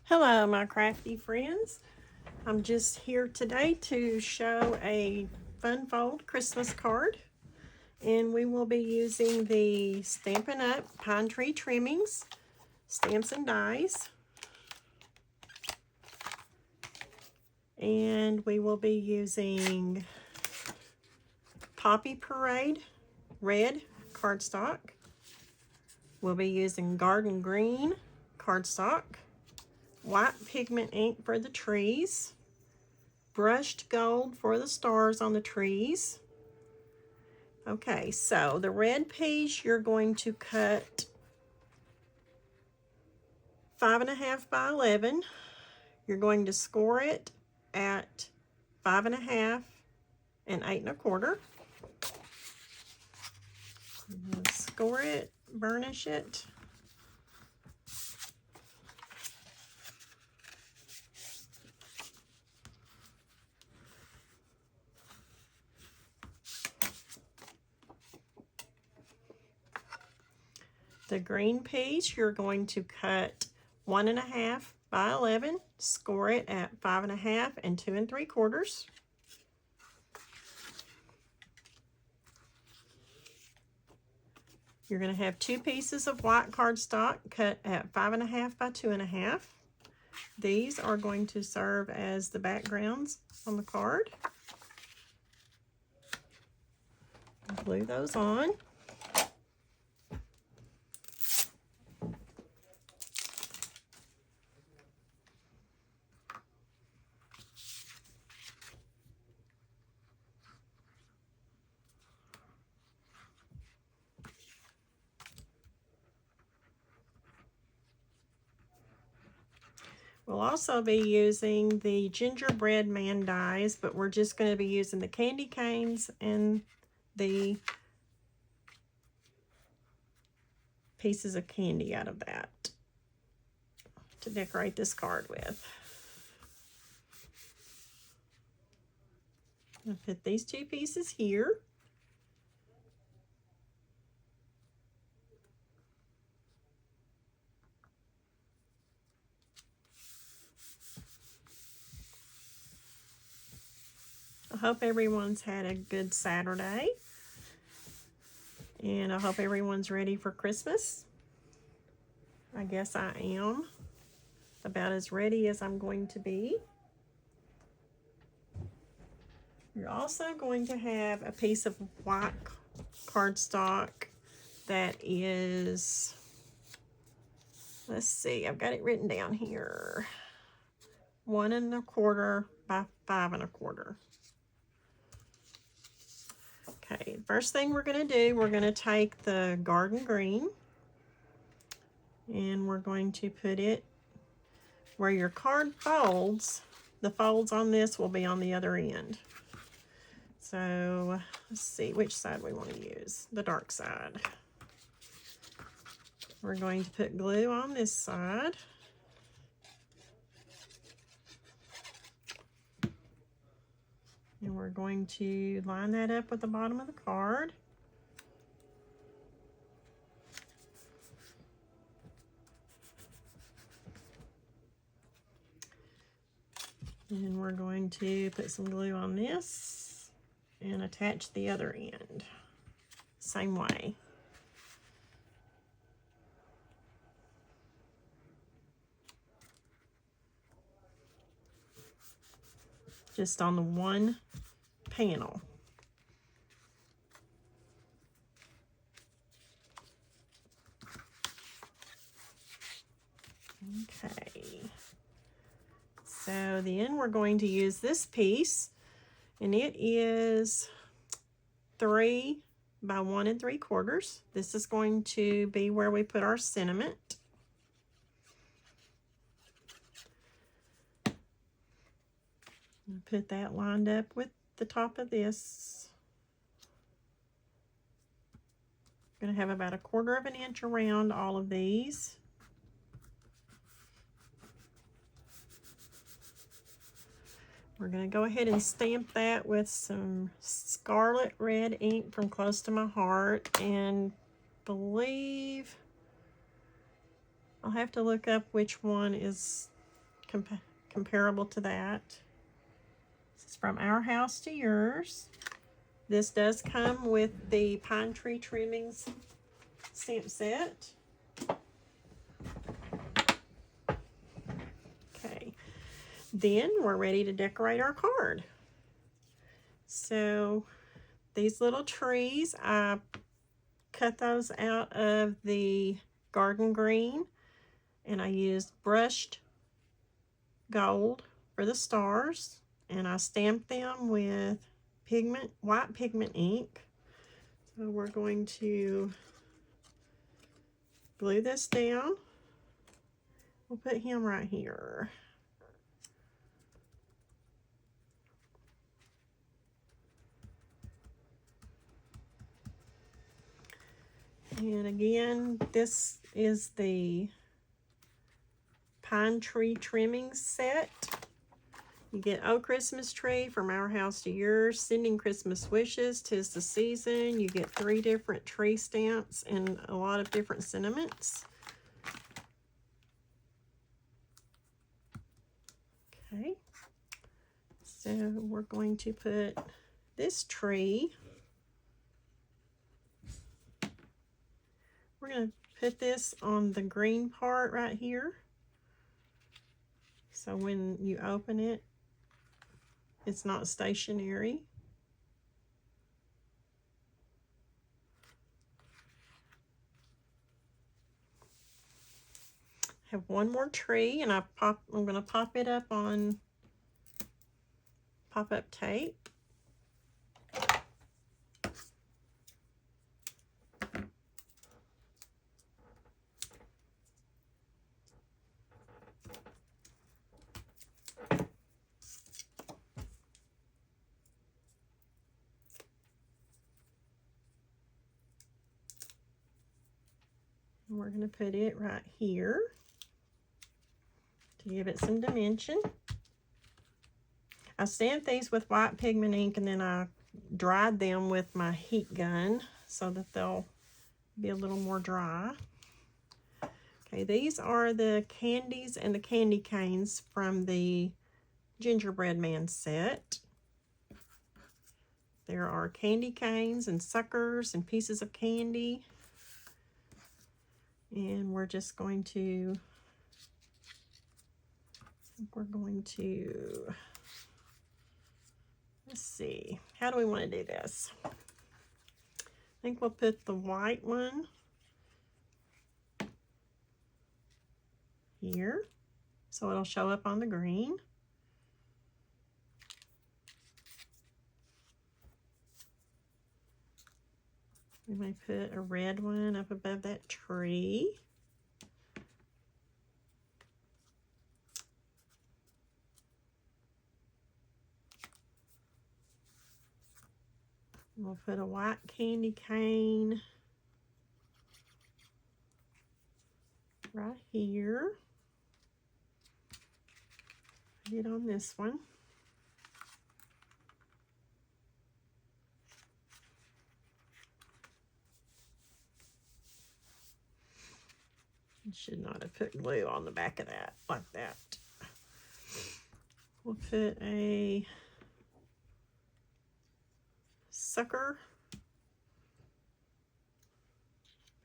Hello, my crafty friends. I'm just here today to show a fun fold Christmas card, and we will be using the Stampin' Up! Pine Tree Trimmings, stamps and dies, and we will be using Poppy Parade red cardstock. We'll be using Garden Green cardstock, white pigment ink for the trees, brushed gold for the stars on the trees. Okay, so the red piece you're going to cut 5.5 by 11. You're going to score it at 5.5 and 8.25. Score it, burnish it. The green piece you're going to cut 1.5 by 11, score it at 5.5 and 2 3/4. You're going to have 2 pieces of white cardstock cut at 5.5 by 2.5. These are going to serve as the backgrounds on the card. Glue those on. We'll also be using the Gingerbread man dies, but we're just going to be using the candy canes and the pieces of candy out of that to decorate this card with. I'll put these 2 pieces here. I hope everyone's had a good Saturday, and I hope everyone's ready for Christmas. I guess I am about as ready as I'm going to be. You're also going to have a piece of white cardstock that is, let's see, I've got it written down here, 1.25 by 5.25. Okay, first thing we're going to do, we're going to take the Garden Green and we're going to put it where your card folds. The folds on this will be on the other end. So let's see which side we want to use, the dark side. We're going to put glue on this side. And we're going to line that up with the bottom of the card. And we're going to put some glue on this and attach the other end. Same way. Just on the one panel. Okay. So then we're going to use this piece, and it is 3 by 1 3/4. This is going to be where we put our sentiment. Put that lined up with the top of this. I'm going to have about 1/4 inch around all of these. We're going to go ahead and stamp that with some scarlet red ink from Close to My Heart, and believe I'll have to look up which one is comparable to that. This is From Our House to Yours. This does come with the Pine Tree Trimmings stamp set. Okay, then we're ready to decorate our card. So these little trees, I cut those out of the garden green, and I used brushed gold for the stars, and I stamped them with white pigment ink. So we're going to glue this down. We'll put him right here. And again, this is the Pine Tree Trimmings set. You get Oh Christmas Tree, From Our House to Yours, Sending Christmas Wishes, 'Tis the Season. You get 3 different tree stamps and a lot of different sentiments. Okay, so we're going to put this tree, we're going to put this on the green part right here. So when you open it, it's not stationary. I have one more tree, and I'm going to pop it up on pop-up tape. And we're going to put it right here to give it some dimension. I stamped these with white pigment ink, and then I dried them with my heat gun so that they'll be a little more dry. Okay, these are the candies and the candy canes from the Gingerbread Man set. There are candy canes and suckers and pieces of candy. And we're just going to, let's see, how do we want to do this? I think we'll put the white one here, so it'll show up on the green. We may put a red one up above that tree. We'll put a white candy cane right here. Put it on this one. Should not have put glue on the back of that like that. We'll put a sucker.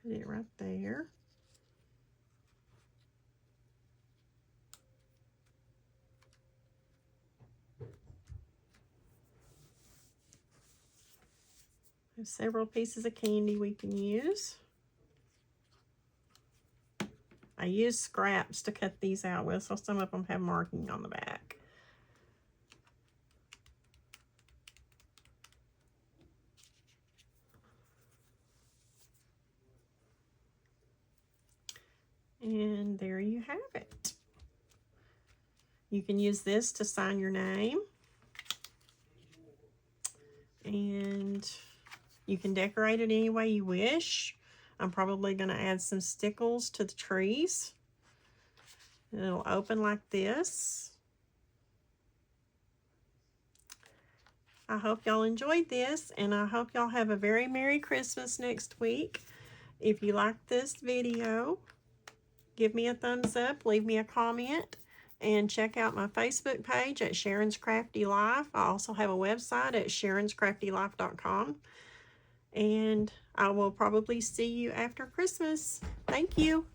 Put it right there. There's several pieces of candy we can use. I use scraps to cut these out with, so some of them have marking on the back. And there you have it. You can use this to sign your name. And you can decorate it any way you wish. I'm probably going to add some stickles to the trees. It'll open like this. I hope y'all enjoyed this, and I hope y'all have a very Merry Christmas next week. If you like this video, give me a thumbs up, leave me a comment, and check out my Facebook page at Sharon's Crafty Life. I also have a website at sharonscraftylife.com. And I will probably see you after Christmas. Thank you.